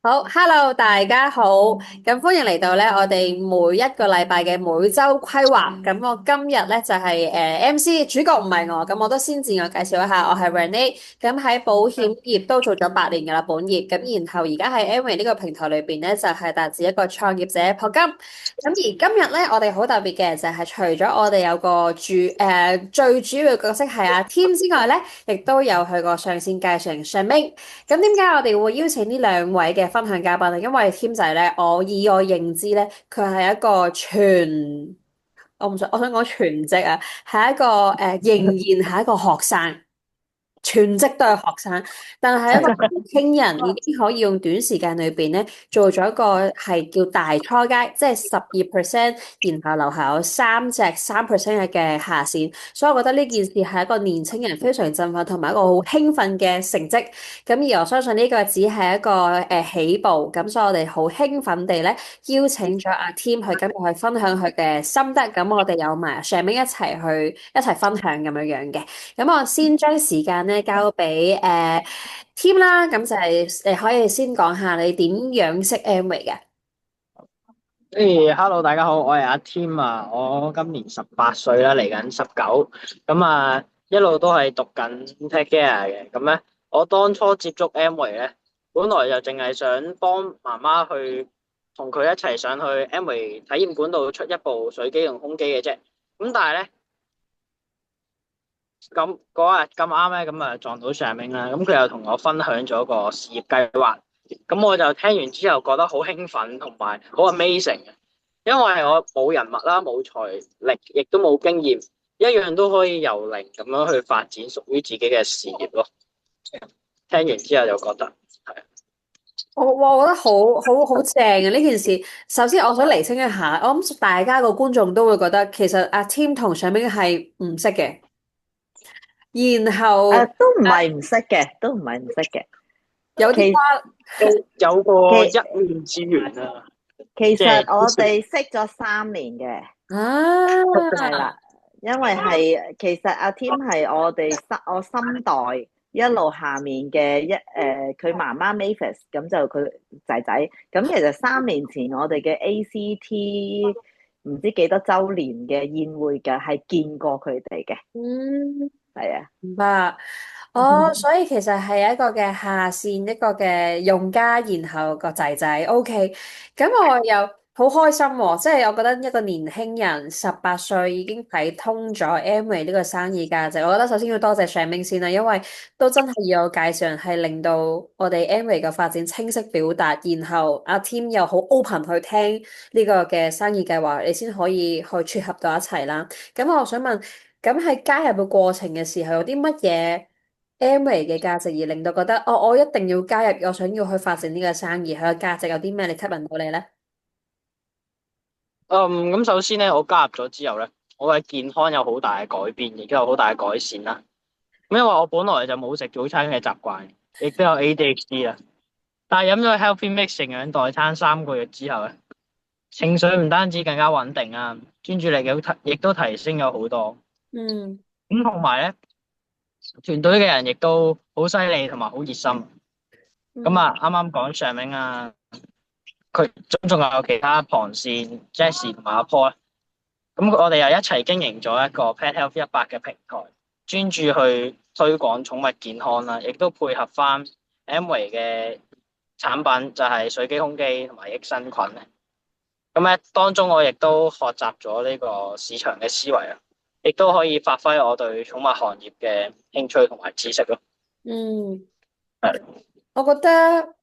好，Hello，大家好，咁歡迎嚟到咧，我哋每一個禮拜嘅每周規劃。咁我今日咧就係MC 主角唔係我，咁我都先自我介紹一下，我係 Renee，咁喺保險業都做咗8年噶啦本業，咁然後而家喺 Amway 呢個平台裏邊咧就係達至一個創業者破金。咁而今日咧我哋好特別嘅就係除咗我哋有個最主要嘅角色係阿 Tim 之外咧，亦都有佢個上線介紹人 Shaming。咁點解我哋會邀請呢兩位嘅分享嘉賓咧？因為添仔咧，以我認知咧，佢係一個我想講全職啊，係一個仍然係一個學生。全職都係學生，但係一個年輕人已經可以用短時間裏邊咧做咗一個係叫大初階，即係12%，然後樓下有3%嘅下線，所以我覺得呢件事係一個年輕人非常振奮同埋一個好興奮嘅成績。咁而我相信呢個只係一個起步，咁所以我哋好興奮地咧邀請咗阿 Tim 去今日去分享佢嘅心得，咁我哋有埋上面一齊分享咁樣樣嘅。咁我先將時間咧交俾Tim 啦，咁就係你可以先講下你點樣識 Amway 嘅。Hello，大家好，我係阿 Tim 啊，我今年18歲啦，嚟緊19，咁一路都係讀緊 Tech Gear 嘅，咁咧我當初接觸 Amway 咧，本來就淨係想幫媽媽去同佢一齊上去 Amway 體驗館度出一部水機同空機嘅啫，咁但係咧咁嗰日咁啱咧，咁撞到上明啦，咁佢又同我分享咗個事業計劃，咁我就聽完之後覺得好興奮同埋好 amazing 嘅，因為我冇人脈啦，冇財力，亦都冇經驗，一樣都可以由零咁樣去發展屬於自己嘅事業咯。聽完之後就覺得係。我覺得好正啊！呢件事，首先我想釐清一下，我諗大家個觀眾都會覺得其實阿 Tim 同上面係唔識嘅，然後都唔係唔識嘅，都唔係唔識嘅。有啲其瓜。都有個其一面之緣啊，其即係實我哋識咗3年嘅，係啊，啦，因為其實阿 Tim 係我心代一路下面嘅佢媽媽 Mavis，咁就佢仔仔。咁其實3年前我哋嘅 ACT 唔知幾多週年嘅宴會嘅，係見過佢哋嘅，嗯。係啊。明白。哦，所以其實係一個嘅下線，一個嘅用家，然後個仔仔，OK。咁我又好開心喎，即係我覺得一個年輕人18歲已經睇通咗 Amway 呢個生意價值。我覺得首先要多謝上明先啦，因為都真係要有介紹人係令到我哋 Amway 嘅發展清晰表達，然後阿 Tim 又好 open 去聽呢個嘅生意計劃，你先可以去撮合到一齊啦。咁我想問。咁喺加入嘅過程嘅時候，有啲乜嘢 Amway 嘅價值而令到覺得，哦，我一定要加入，我想要去發展呢個生意，佢嘅價值有啲咩嚟吸引到你咧？咁首先咧，我加入咗之後咧，我嘅健康有好大嘅改變，亦都有好大嘅改善啦。因為我本來就冇食早餐嘅習慣，亦都有 ADHD 啦。但係飲咗 Healthy Mix 營養代餐3個月之後咧，情緒唔單止更加穩定啊，專注力亦都提升咗好多。嗯咁同埋咧，團隊嘅人亦都好犀利同埋好熱心。咁嗯啱啱講上名啊，佢仲有其他旁線 Jessie 同埋阿 Paul 咧。咁我哋又一齊經營咗一個 Pet Health 100嘅平台，專注去推廣寵物健康啦，亦都配合翻 Amway 嘅產品，就係水機、空機同埋益生菌咧。咁咧當中我亦都學習咗呢個市場嘅思維啊，亦都可以發揮我對寵物行業嘅興趣同埋知識咯。嗯，係。我覺得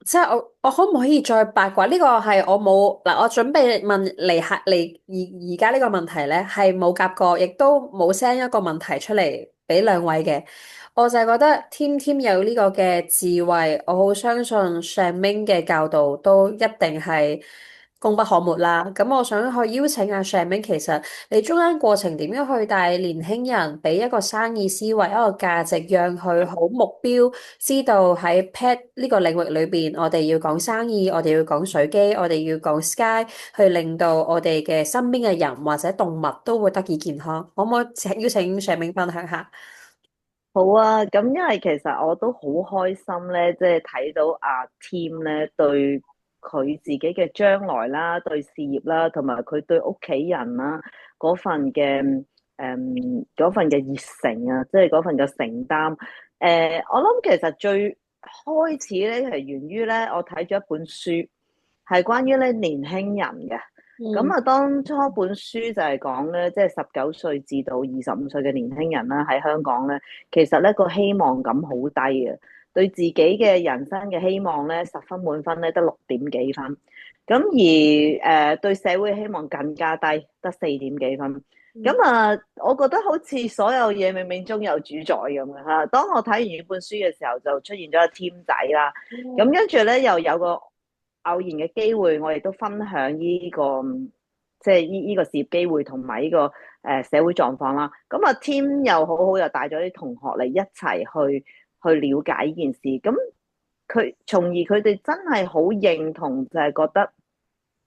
即係我可唔可以再八卦？呢個係我冇嗱，我準備問嚟而家呢個問題咧，係冇夾過，亦都冇 send 一個問題出嚟俾兩位嘅。我就係覺得 Tim 有呢個嘅智慧，我好相信上 Ming 嘅教導都一定係功不可沒啦。咁我想去邀請阿上 Ming，其實你中間過程點樣去帶年輕人俾一個生意思維、一個價值，讓佢好目標，知道喺 pet 呢個領域裏邊，我哋要講生意，我哋要講水機，我哋要講 Sky，去令到我哋嘅身邊嘅人或者動物都會得以健康。可唔可以邀請上 Ming 分享下？好啊，咁因為其實我都好開心咧，即係睇到阿 Tim 咧對佢自己嘅將來啦，對事業啦，同埋佢對屋企人啦嗰份嘅嗰份嘅熱誠啊，即係嗰份嘅承擔。我諗其實最開始咧係源於咧，我睇咗一本書，係關於咧年輕人嘅。咁啊，當初本書就係講咧，即係19歲至到25歲嘅年輕人啦，喺香港咧，其實咧個希望感好低嘅，對自己嘅人生嘅希望咧10分滿分咧得6點幾分，咁而對社會嘅希望更加低，得4點幾分。咁啊，我覺得好似所有嘢冥冥中有主宰咁樣嚇。當我睇完呢本書嘅時候，就出現咗個添仔啦。咁跟住咧，又有個偶然嘅機會，我亦都分享呢個即係呢個事業機會同埋呢個社會狀況啦。咁啊，Tim 又好好，又帶咗啲同學嚟一齊去了解呢件事。咁從而佢哋真係好認同，就係覺得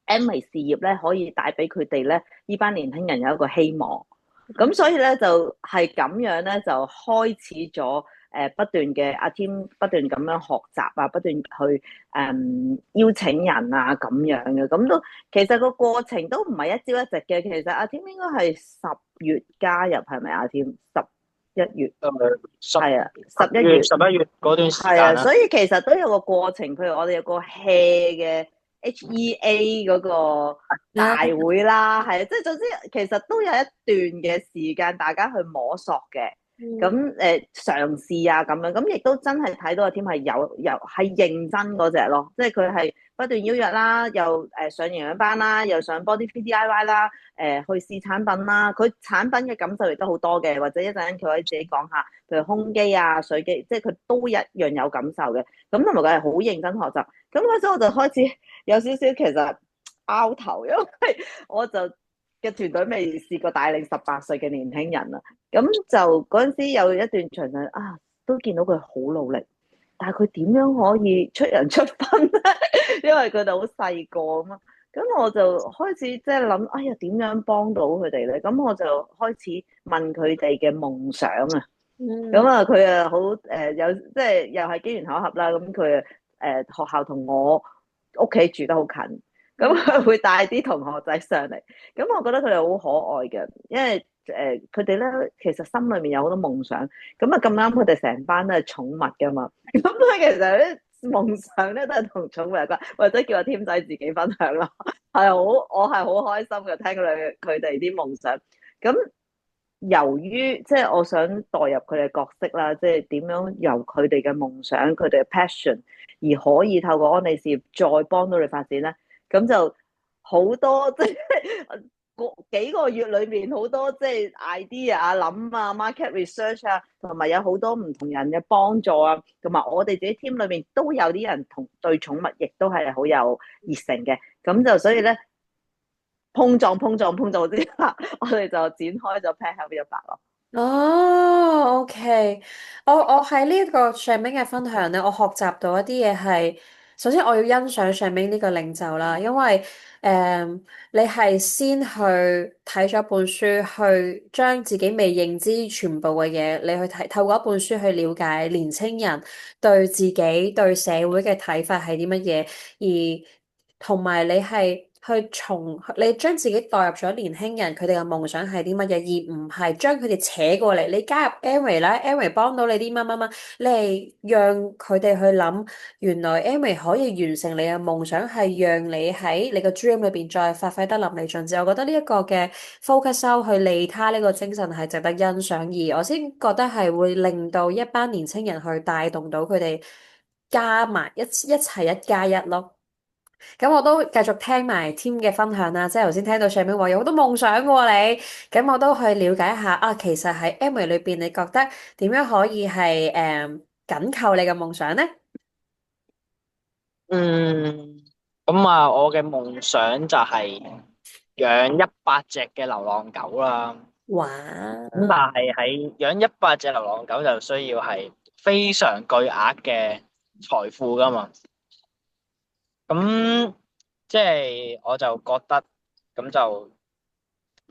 Amway 事業咧可以帶俾佢哋咧呢班年輕人有一個希望。咁所以咧就係咁樣咧就開始咗不斷嘅阿 Tim 不斷咁樣學習啊，不斷去邀請人啊咁樣嘅。咁都其實個過程都唔係一朝一夕嘅。其實阿 Tim 應該係10月加入，係咪阿 Tim？11月係啊，十一月嗰段時係啊，間啦。所以其實都有個過程。譬如我哋有個 hea 嘅 HEA 嗰個大會啦，係啊，即係總之其實都有一段嘅時間大家去摸索嘅。咁嘗試啊咁樣，咁亦都真係睇到阿 Tim 係有係認真嗰隻咯，即係佢係不斷邀約啦，又上營養班啦，又上 Body Fit DIY 啦，去試產品啦。佢產品嘅感受亦都好多嘅，或者一陣間佢可以自己講下，譬如胸肌啊、水肌，即係佢都一樣有感受嘅。咁同埋佢係好認真學習。咁嗰時我就開始有少少其實拗頭，因為我就嘅團隊未試過帶領18歲嘅年輕人啊。咁就嗰陣時有一段長陣啊，都見到佢好努力，但係佢點樣可以出人出分咧？因為佢哋好細個啊嘛。咁我就開始即係諗，哎呀點樣幫到佢哋咧？咁我就開始問佢哋嘅夢想啊。咁啊，佢啊好有即係又係機緣巧合啦。咁佢學校同我屋企住得好近，咁佢會帶啲同學仔上嚟。咁我覺得佢哋好可愛嘅，因為佢哋咧其實心裏面有好多夢想。咁啊咁啱佢哋成班都係寵物噶嘛，咁所以其實咧夢想咧都係同寵物有關，或者叫阿添仔自己分享咯。我係好開心嘅，聽佢哋啲夢想。咁由於即係我想代入佢哋角色啦，即係點樣由佢哋嘅夢想、佢哋嘅 passion 而可以透過安利事業再幫到你發展咧，咁就好多即係幾個月裏面好多即係 idea 啊、諗啊、market research 啊，同埋有好多唔同人嘅幫助啊，同埋我哋自己 team 裏面都有啲人對寵物亦都係好有熱誠嘅。咁就所以咧。碰撞之下，我哋就展開咗 Pet Health 100咯。哦，OK，我喺呢個上面嘅分享咧，我學習到一啲嘢係，首先我要欣賞上面呢個領袖啦，因為你係先去睇咗本書，去將自己未認知全部嘅嘢，你去睇，透過一本書去了解年青人對自己對社會嘅睇法係啲乜嘢，而同埋你係。你將自己代入咗年輕人，佢哋嘅夢想係啲乜嘢，而唔係將佢哋扯過嚟。你加入 Amway 啦，Amway 幫到你啲乜乜乜，你係讓佢哋去諗，原來 Amway可以完成你嘅夢想，係讓你喺你個 dream 裏邊再發揮得淋漓盡致。我覺得呢一個嘅 focus out 去利他呢個精神係值得欣賞，而我先覺得係會令到一班年青人去帶動到佢哋加埋一齊一加一咯。咁我都繼續聽埋 Tim 嘅分享啦，即係頭先聽到上面話有好多夢想嘅喎你，咁我都去了解一下啊，其實喺 Amway 裏邊，你覺得點樣可以係緊扣你嘅夢想呢？嗯，咁啊，我嘅夢想就係養100隻嘅流浪狗啦。哇！咁但係喺養100隻流浪狗就需要係非常巨額嘅財富噶嘛。咁即係我就覺得咁就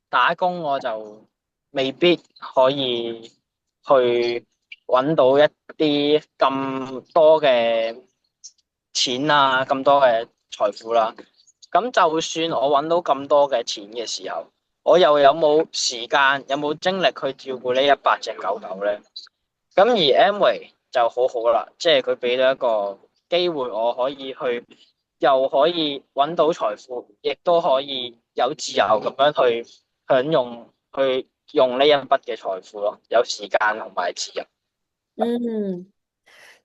打工我就未必可以去揾到一啲咁多嘅錢啊，咁多嘅財富啦。咁就算我揾到咁多嘅錢嘅時候，我又有冇時間，有冇精力去照顧呢100隻狗狗咧？咁而 Amway 就好好啦，即係佢俾到一個機會，我可以去，又可以揾到財富，亦都可以有自由咁樣去享用，去用呢一筆嘅財富咯，有時間同埋自由。嗯。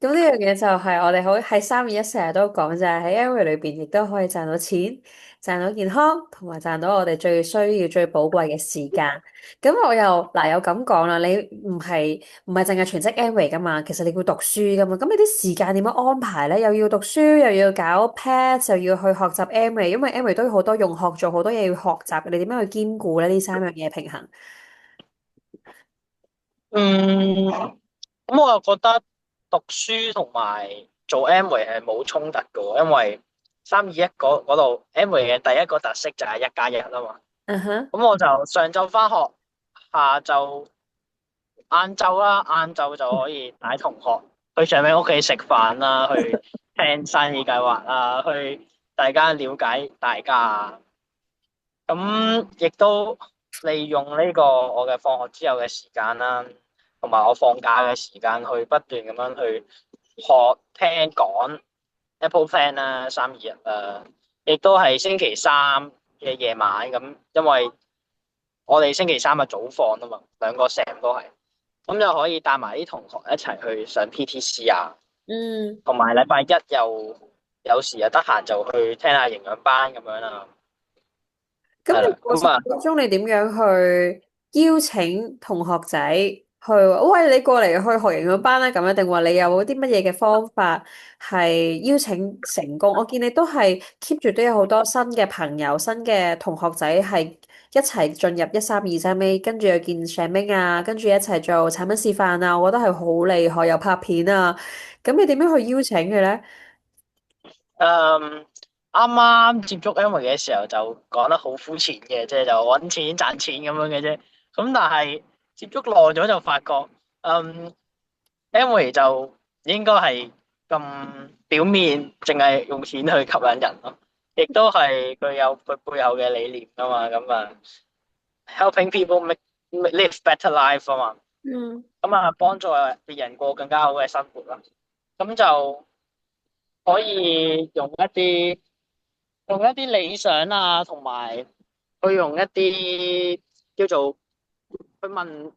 咁呢樣嘢就係我哋好喺321成日都講，就係喺 Amway 裏邊亦都可以賺到錢、賺到健康，同埋賺到我哋最需要、最寶貴嘅時間。咁我又嗱有咁講啦，你唔係淨係全職 Amway 噶嘛，其實你要讀書噶嘛。咁你啲時間點樣安排咧？又要讀書，又要搞 pet，又要去學習 Amway，因為 Amway 都有好多用學，做好多嘢要學習。你點樣去兼顧咧？呢3樣嘢平衡？嗯，咁我又覺得讀書同埋做 Amway 係冇衝突嘅喎，因為321嗰度 Amway 嘅第一個特色就係1+1啊嘛。嗯哼。咁我就上晝翻學，下晝晏晝就可以帶同學去上面屋企食飯啦，去聽生意計劃啊，去大家了解大家啊。咁亦都利用呢個我嘅放學之後嘅時間啦，同埋我放假嘅時間去不斷咁樣去學聽講 Apple Plan 啦、321啊，亦都係星期三嘅夜晚咁，因為我哋星期三係早放啊嘛，兩個 Sam 都係，咁就可以帶埋啲同學一齊去上 PTC 啊，嗯。同埋禮拜一又有時又得閒就去聽下營養班咁樣啦，咁係啦，你過程咁啊。當中，你點樣去邀請同學仔去？喂，你過嚟去學營養班啦，咁樣定話你有啲乜嘢嘅方法係邀請成功？我見你都係 keep 住都有好多新嘅朋友、新嘅同學仔係一齊進入1323A，跟住又見 Shaming 啊，跟住一齊做產品示範啊，我覺得係好厲害，又拍片啊。咁你點樣去邀請嘅咧？啱啱接觸 Amway 嘅時候就講得好膚淺嘅，即係就揾錢賺錢咁樣嘅啫。咁但係接觸耐咗就發覺，Amway 就應該係咁表面，淨係用錢去吸引人咯。亦都係佢有佢背後嘅理念啊嘛。咁啊，helping people live better life 啊嘛。嗯。咁啊，幫助別人過更加好嘅生活啦。咁就可以用一啲理想啊，同埋去用一啲叫做去問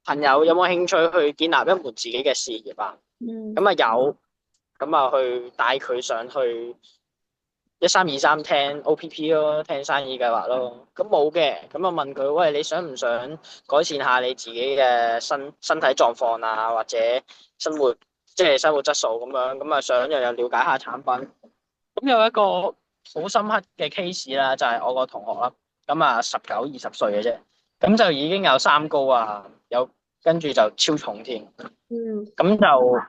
朋友有冇興趣去建立一門自己嘅事業啊。嗯。咁啊有，咁啊去帶佢上去1323聽 OPP 咯，聽生意計劃咯。咁冇嘅，咁啊問佢，喂，你想唔想改善下你自己嘅身體狀況啊，或者生活即係生活質素咁樣，咁啊想又有了解下產品。咁有一個好深刻嘅 case 啦，就係我個同學啦，咁啊19、20歲嘅啫，咁就已經有3高啊，有跟住就超重添。嗯。咁就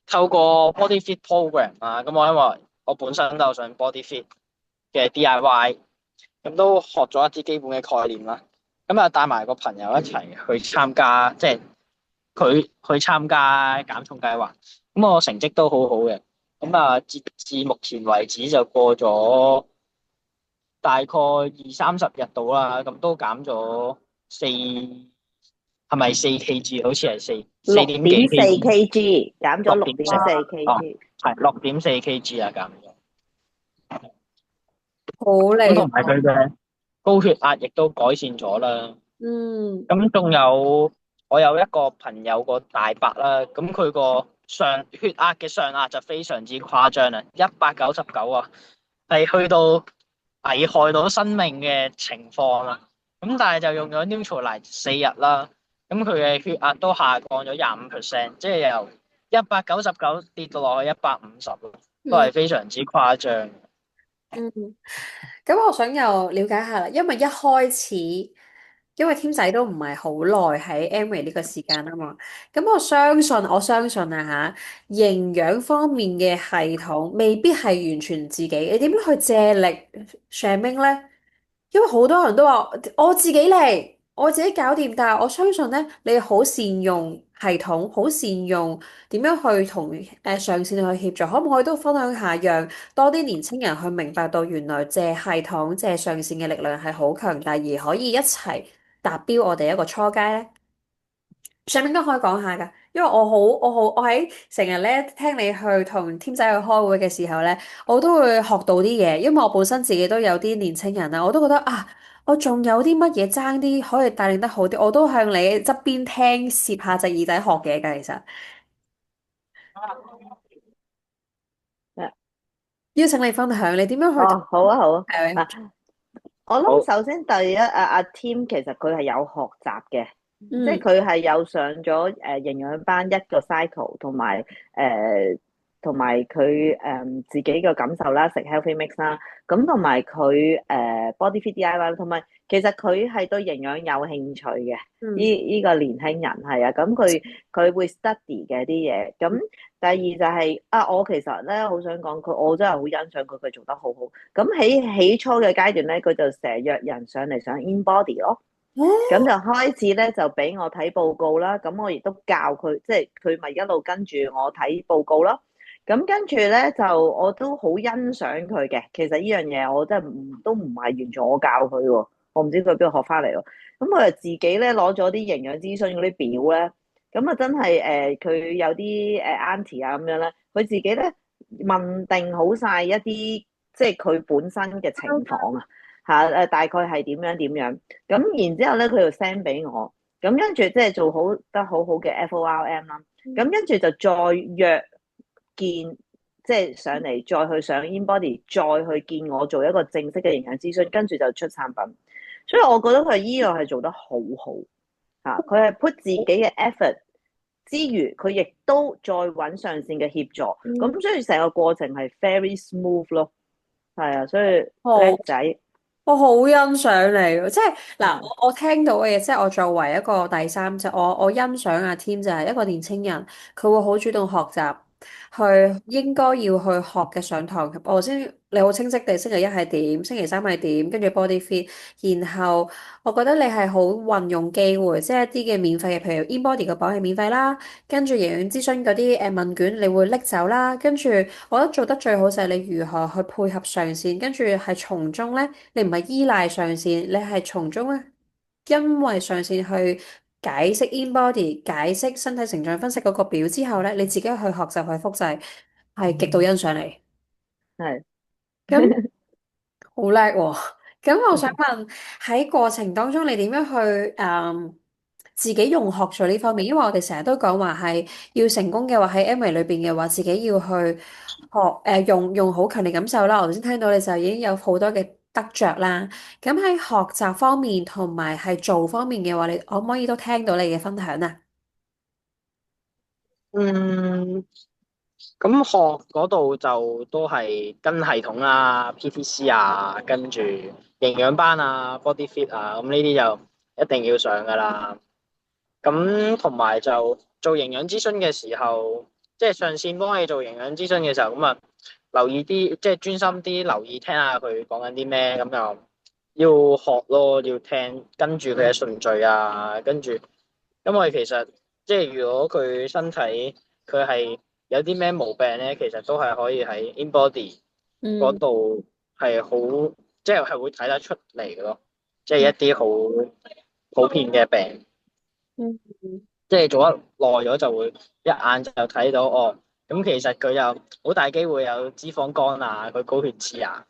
透過 body fit program 啊，咁我因為我本身都有上 body fit 嘅 DIY，咁都學咗一啲基本嘅概念啦。咁啊帶埋個朋友一齊去參加，即係佢去參加減重計劃。咁我成績都好好嘅。咁啊，截至目前為止就過咗大概20-30日度啦，咁都減咗係咪4 kg？好似係四點幾 6.4 kg，kg 減咗六點四 6.4，哦，kg。係6.4 kg 啊，減咗。好厲咁同埋佢嘅高血壓亦都改善咗啦。嗯。咁仲有我有一個朋友個大伯啦，咁佢個血壓嘅上壓就非常之誇張啦，199啊，係去到危害到生命嘅情況啦。咁但係就用咗 Nutrilite 4日啦，咁佢嘅血壓都下降咗25%，即係由199跌到落去150咯，都係嗯。非常之誇張。嗯。咁我想又了解下啦，因為一開始，因為添仔都唔係好耐喺 Amway 呢個時間啊嘛，咁我相信啊嚇，營養方面嘅系統未必係完全自己，你點樣去借力上兵咧？因為好多人都話我自己嚟，我自己搞掂，但係我相信咧，你好善用系統，好善用，點樣去同上線去協助，可唔可以都分享下，讓多啲年青人去明白到原來借系統、借上線嘅力量係好強大，而可以一齊達標我哋一個初階咧？上面都可以講下㗎，因為我喺成日咧聽你去同 team 仔去開會嘅時候咧，我都會學到啲嘢，因為我本身自己都有啲年青人啦，我都覺得啊，我仲有啲乜嘢爭啲可以帶領得好啲，我都向你側邊聽，攝下隻耳仔學嘢㗎，其實邀請你分享你點樣去同哦，好啊，好啊。誒嗱，我諗好，首先第一，阿 Tim 其實佢係有學習嘅，即係嗯佢係有上咗營養班一個 cycle，同埋佢自己嘅感受啦，食 healthy mix 啦，咁同埋佢body fit DIY 啦，同埋其實佢係對營養有興趣嘅。嗯呢個年輕人係啊，咁佢會 study 嘅啲嘢。咁第二就係我其實咧好想講佢，我真係好欣賞佢，佢做得好好。咁喺起初嘅階段咧，佢就成日約人上嚟上 InBody 咯。咁就開始咧就俾我睇報告啦。咁我亦都教佢，即係佢咪一路跟住我睇報告咯。咁跟住咧就我都好欣賞佢嘅。其實呢樣嘢我真係都唔係完全我教佢喎，我唔知佢邊度學翻嚟喎。咁佢就自己咧攞咗啲營養諮詢嗰啲表咧，咁啊真係佢有啲auntie 啊咁樣咧，佢自己咧問定好晒一啲即係佢本身嘅情況啊嚇大概係點樣點樣，咁然之後咧佢就 send 俾我，咁跟住即係做好得好好嘅 FORM 啦，咁跟住就再約見。即係上嚟再去上 InBody，再去見我做一個正式嘅營養諮詢，跟住就出產品。所以我覺得佢依個係做得好好嚇，佢係 put 自己嘅 effort 之餘，佢亦都再揾上線嘅協助，咁所以成個過程係 very smooth 咯，係啊，所以叻好。仔。我好欣賞你喎，即係嗱，我聽到嘅嘢，即係我作為一個第三者，我欣賞阿 Tim 就係一個年青人，佢會好主動學習，去應該要去學嘅上堂。我頭先你好清晰地，星期一係點，星期三係點，跟住 body fit，然後我覺得你係好運用機會，即係一啲嘅免費嘅，譬如 InBody 嘅榜係免費啦，跟住營養諮詢嗰啲問卷你會拎走啦，跟住我覺得做得最好就係你如何去配合上線，跟住係從中咧。你唔係依賴上線，你係從中咧，因為上線去解釋 InBody、解釋身體成長分析嗰個表之後咧，你自己去學習去複製，係極度欣賞你。係。咁好叻喎！咁我想問喺過程當中，你點樣去自己用學術呢方面？因為我哋成日都講話係要成功嘅話喺 Amway 裏邊嘅話，自己要去學用好強烈感受啦。我頭先聽到你就已經有好多嘅得着啦。咁喺學習方面同埋係做方面嘅話，你可唔可以都聽到你嘅分享啊？嗯，咁學嗰度就都係跟系統啦，PTC 啊，跟住營養班啊，body fit 啊，咁呢啲就一定要上噶啦。咁同埋就做營養諮詢嘅時候，即係上線幫你做營養諮詢嘅時候，咁啊留意啲，即係專心啲留意聽下佢講緊啲咩，咁就要學咯，要聽，跟住佢嘅順序啊，跟住，因為其實即係如果佢身體佢係有啲咩毛病咧，其實都係可以喺 InBody 嗰嗯度係好，即係會睇得出嚟嘅咯，即係一啲好普遍嘅病。嗯即係做得耐咗就會一眼就睇到哦。咁其實佢有好大機會有脂肪肝啊，佢高血脂啊，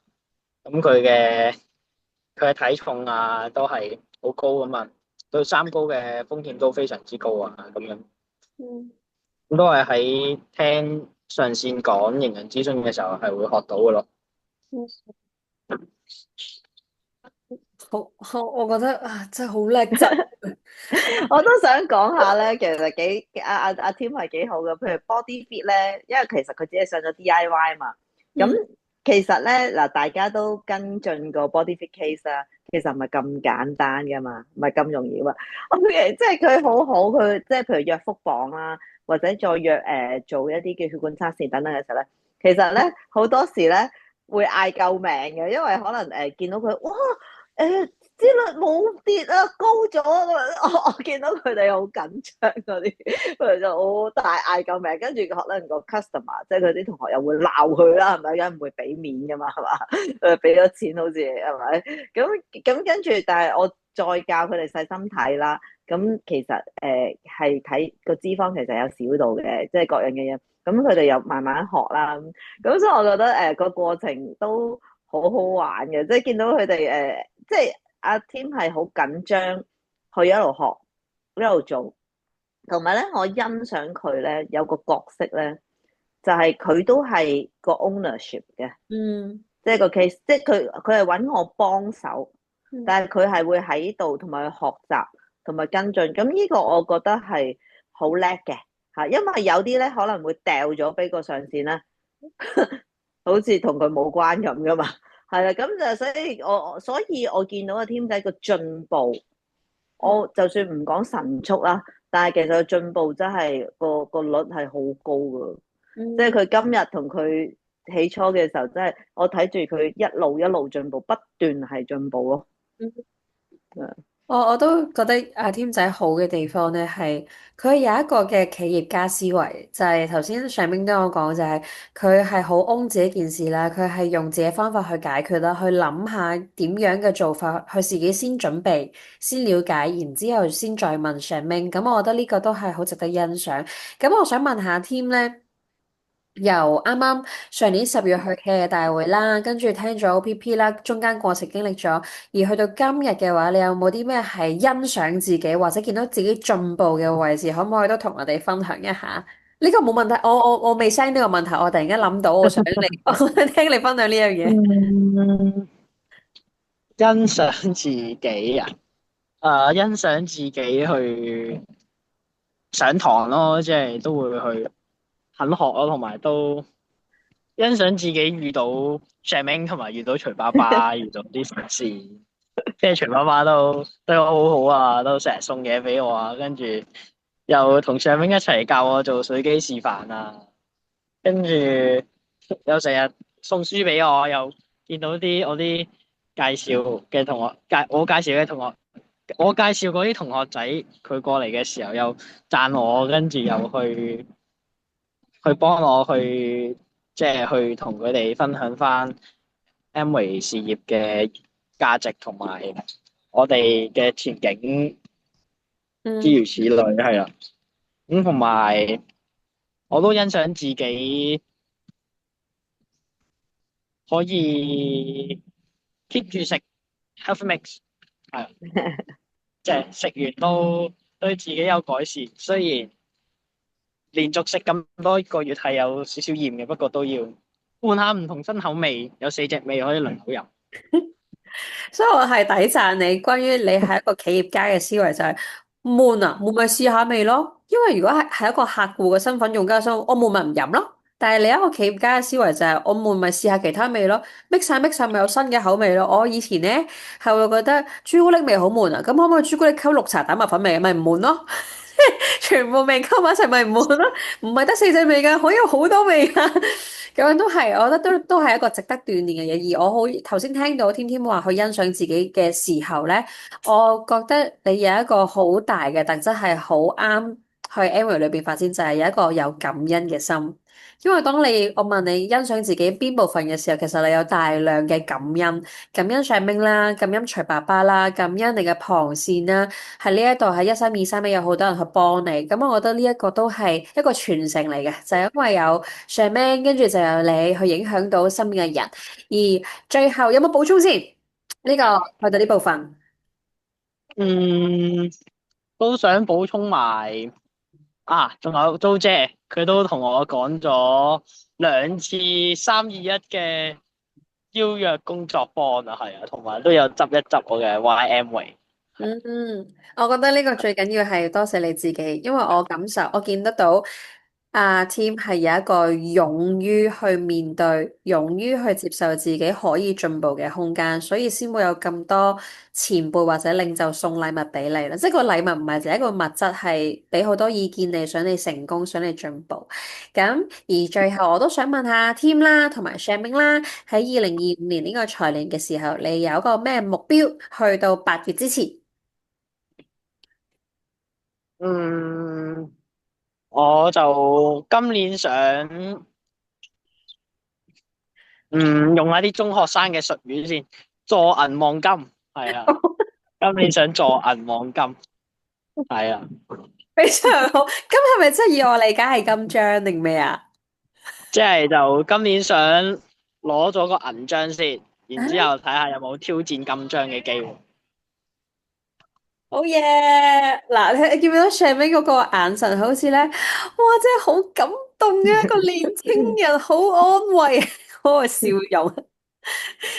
咁佢嘅體重啊都係好高咁嘛，對三高嘅風險都非常之高啊，咁樣嗯咁都係喺聽上線講營養諮詢嘅時候係會學到嘅咯。嗯，好，我覺得啊，真係好叻仔。我都想講下咧，其實阿 Tim 係幾好嘅。譬如 body fit 咧，因為其實佢只係上咗 DIY 嘛。咁嗯其實咧嗱，大家都跟進個 body fit case 啦，其實唔係咁簡單噶嘛，唔係咁容易嘛。OK，即係佢好好，佢即係譬如約腹磅啦，或者再約做一啲嘅血管測試等等嘅時候咧，其實咧好多時咧會嗌救命嘅，因為可能見到佢哇誒。之率冇跌啊，高咗啊！我見到佢哋好緊張嗰啲，佢哋就好大嗌救命，跟住可能個 customer 即係佢啲同學又會鬧佢啦，係咪？梗唔會俾面噶嘛，係嘛？誒俾咗錢好似係咪？咁跟住，但係我再教佢哋細心睇啦。咁其實係睇個脂肪其實有少度嘅，即係各樣嘅嘢。咁佢哋又慢慢學啦。咁所以我覺得個過程都好好玩嘅，即係見到佢哋即係。阿 Tim 係好緊張，佢一路學一路做，同埋咧，我欣賞佢咧有個角色咧，就係佢都係個 ownership 嘅，嗯即係個 case，即係佢係揾我幫手，嗯但係佢係會喺度同埋去學習同埋跟進，咁呢個我覺得係好叻嘅嚇，因為有啲咧可能會掉咗俾個上線啦，好似同佢冇關咁噶嘛。係啦，咁就所以我見到阿添仔個進步，我就算唔講神速啦，但係其實個進步真係個率係好高噶，即係嗯。佢今日同佢起初嘅時候，真係我睇住佢一路一路進步，不斷係進步咯。我都覺得阿添仔好嘅地方咧，係佢有一個嘅企業家思維，就係頭先上面都有講，就係佢係好 own 自己件事啦，佢係用自己方法去解決啦，去諗下點樣嘅做法，佢自己先準備、先了解，然之後先再問上面。咁我覺得呢個都係好值得欣賞。咁我想問下添咧。由啱啱上年10月去嘅大會啦，跟住聽咗 OPP 啦，中間過程經歷咗，而去到今日嘅話，你有冇啲咩係欣賞自己或者見到自己進步嘅位置，可唔可以都同我哋分享一下？呢個冇問題，我未 send 呢個問題，我突然間諗到，我想你，我想聽你分享呢樣嘢。嗯，欣賞自己啊，欣賞自己去上堂咯，即係都會去肯學咯，同埋都欣賞自己遇到 Charmaine 同埋遇到徐爸爸，遇到啲同事，即係徐爸爸都對我好好啊，都成日送嘢俾我啊，跟住又同 Charmaine 一齊教我做水機示範啊，跟住又成日送書俾我，又見到我啲介紹嘅同學，我介紹嘅同學，我介紹嗰啲同學仔，佢過嚟嘅時候又讚我，跟住又去幫我去即係去同佢哋分享翻 Amway 事業嘅價值同埋我哋嘅前景，諸嗯如此類，係啦。咁同埋我都欣賞自己可以 keep 住食 health mix，係即係食完都對自己有改善。雖然連續食咁多個月係有少少厭嘅，不過都要換下唔同新口味，有4隻味可以輪流飲。所以我係抵讚你，關於你係一個企業家嘅思維就係悶啊，悶咪試下味咯。因為如果係一個客戶嘅身份、用家嘅身份，我悶咪唔飲咯。但係你一個企業家嘅思維就係我悶咪試下其他味咯，mix 晒 mix 晒咪有新嘅口味咯。我以前咧係會覺得朱古力味好悶啊，咁可唔可以朱古力溝綠茶蛋白粉味咪唔悶咯？全部味溝埋一齊咪唔悶咯？唔係得4隻味㗎，可以有好多味㗎。咁樣都係，我覺得都係一個值得鍛煉嘅嘢。而我好頭先聽到天天話去欣賞自己嘅時候咧，我覺得你有一個好大嘅特質係好啱去 Amway 裏邊發展，就係有一個有感恩嘅心。因為當我問你欣賞自己邊部分嘅時候，其實你有大量嘅感恩，感恩上明啦，感恩徐爸爸啦，感恩你嘅旁線啦，喺呢一度喺1323有好多人去幫你，咁我覺得呢一個都係一個傳承嚟嘅，就係因為有上明，跟住就有你去影響到身邊嘅人。而最後有冇補充先？呢個去到呢部分。嗯，都想補充埋啊，仲有租姐，佢都同我講咗2次321嘅邀約工作坊啊，係啊，同埋都有執一執我嘅 YM 嗯，我覺得呢個最緊要係多謝你自己，因為我感受，我見得到阿 Tim 係有一個勇於去面對、勇於去接受自己可以進步嘅空間，所以先會有咁多前輩或者領袖送禮物俾你啦。即係個禮物唔係淨係一個物質，係俾好多意見你，想你成功，想你進步。咁而最後我都想問下 Tim 啦，同埋 Shermaine 啦，喺2025年呢個財年嘅時候，你有一個咩目標去到8月之前？嗯，我就今年想用下啲中學生嘅術語先，坐銀望金，係啊，今年想坐銀望金，係啊，非常好。咁係咪即係以我理解係金章定咩啊？即係就今年想攞咗個銀章先，然之後睇下有冇挑戰金章嘅機會。好嘢！嗱，你見唔見到上面嗰個眼神，好似咧，哇，真係好感動嘅一個年青人，好安慰，嗰個笑容。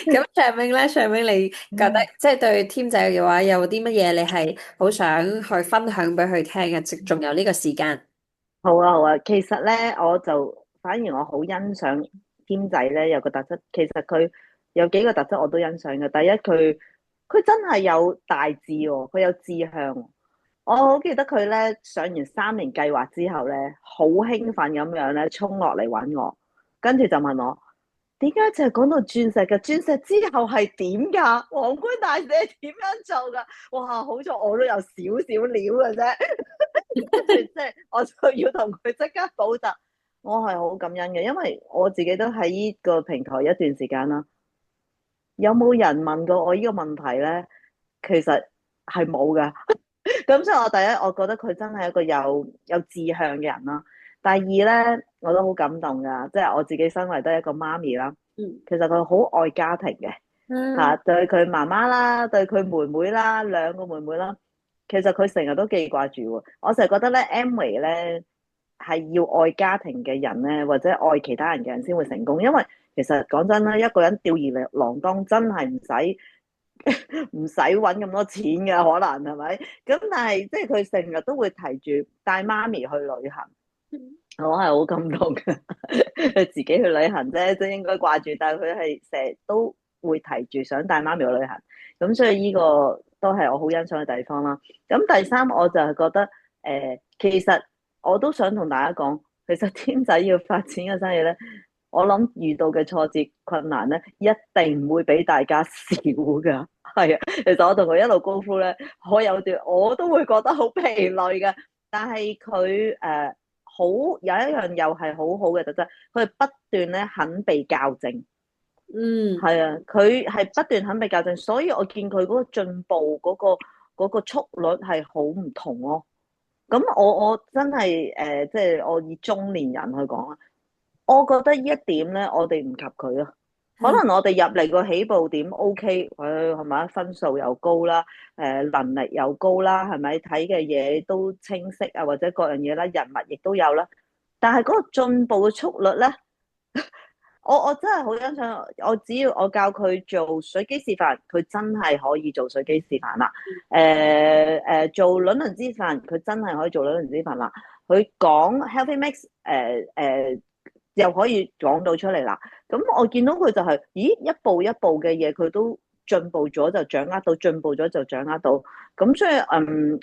咁上面咧，上面你覺得即係對添仔嘅話，有啲乜嘢你係好想去分享俾佢聽嘅？仲有呢個時間。好啊好啊，其實咧我就反而我好欣賞添仔咧有個特質，其實佢有幾個特質我都欣賞嘅。第一，佢真係有大志喎，佢有志向喎。我好記得佢咧上完3年計劃之後咧，好興奮咁樣咧衝落嚟揾我，跟住就問我點解淨係講到鑽石嘅，鑽石之後係點㗎？皇冠大使係點樣做㗎？哇！好在我都有少少料嘅啫。跟住即係我就要同佢即刻補習，我係好感恩嘅，因為我自己都喺呢個平台一段時間啦。有冇人問過我呢個問題咧？其實係冇噶。咁所以我第一，我覺得佢真係一個有志向嘅人啦。第二咧，我都好感動噶，即係我自己身為都係一個媽咪啦。其實佢好愛家庭嘅。嗯，對佢媽媽啦，對佢妹妹啦，兩個妹妹啦，其實佢成日都記掛住喎。我成日覺得咧，Amway 咧係要愛家庭嘅人咧，或者愛其他人嘅人先會成功。因為其實講真啦，一個人吊兒郎當真係唔使揾咁多錢嘅，可能係咪？咁但係即係佢成日都會提住帶媽咪去旅行，我係好感動嘅。佢自己去旅行啫，即係應該掛住，但係佢係成日都會提住想帶媽咪去旅行，咁所以呢個都係我好欣賞嘅地方啦。咁第三，我就係覺得其實我都想同大家講，其實添仔要發展嘅生意咧，我諗遇到嘅挫折困難咧，一定唔會比大家少噶。係啊，其實我同佢一路高呼咧，我有段我都會覺得好疲累嘅，但係佢好有一樣又係好好嘅特質，佢係不斷咧肯被校正。嗯，係啊，佢係不斷肯被校正，所以我見佢嗰個進步嗰個速率係好唔同咯。咁我真係即係我以中年人去講啊，我覺得呢一點咧，我哋唔及佢啊。可能我哋入嚟個起步點 OK，佢係咪分數又高啦，能力又高啦，係咪睇嘅嘢都清晰啊，或者各樣嘢啦，人物亦都有啦。但係嗰個進步嘅速率咧，我真係好欣賞，我只要我教佢做水機示範，佢真係可以做水機示範啦。做輪輪示範，佢真係可以做輪輪示範啦。佢講 Healthy Mix，又可以講到出嚟啦。咁我見到佢就係，咦，一步一步嘅嘢佢都進步咗就掌握到，進步咗就掌握到。咁所以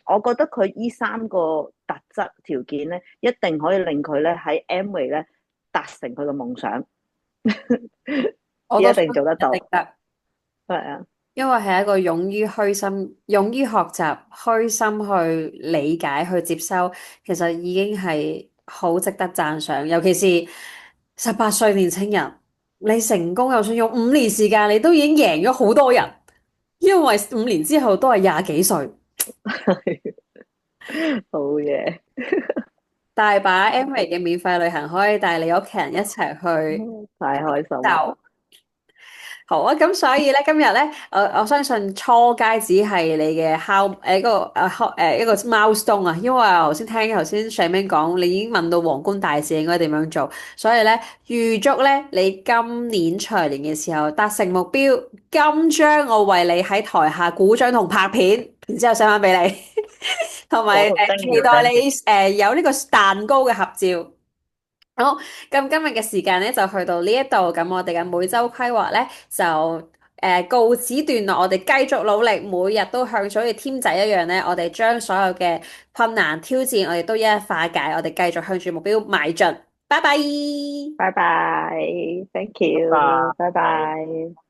我覺得佢呢3個特質條件咧，一定可以令佢咧喺 Amway 咧達成佢嘅夢想。一我都定做得到，一定得。係啊，因為係一個勇於虛心、勇於學習、虛心去理解、去接收，其實已經係好值得讚賞。尤其是18歲年青人，你成功，就算用5年時間，你都已經贏咗好多人，因為5年之後都係廿幾歲，好嘢，大把 Amway 嘅免費旅行可以帶你屋企人一齊去太開心啦！就。好啊，咁所以咧，今日咧，我相信初階只係你嘅一個 milestone 啊，因為我頭先上面講，你已經問到皇冠大使應該點樣做，所以咧預祝咧你今年財年嘅時候達成目標，今章我為你喺台下鼓掌同拍片，然之後上翻俾你，同埋好，thank 期 you，待 thank you，你有呢個蛋糕嘅合照。好，咁今日嘅時間咧就去到呢一度，咁我哋嘅每周規劃咧就告此段落，我哋繼續努力，每日都向咗好似添仔一樣咧，我哋將所有嘅困難挑戰，我哋都一一化解，我哋繼續向住目標邁進。拜拜。拜拜，thank you，拜拜。拜。